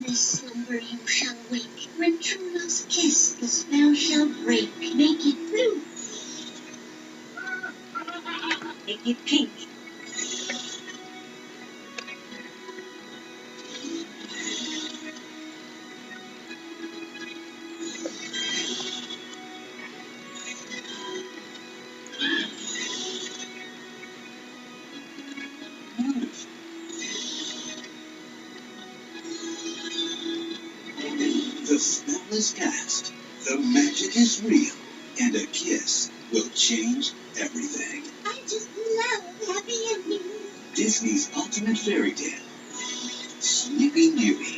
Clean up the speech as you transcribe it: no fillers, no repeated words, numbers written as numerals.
This slumber you shall wake. When true love's kiss the spell shall break. Make it blue. Make it pink. The spell is cast, the magic is real, and a kiss will change everything. I just love happy endings. Disney's ultimate fairy tale, Sleeping Beauty.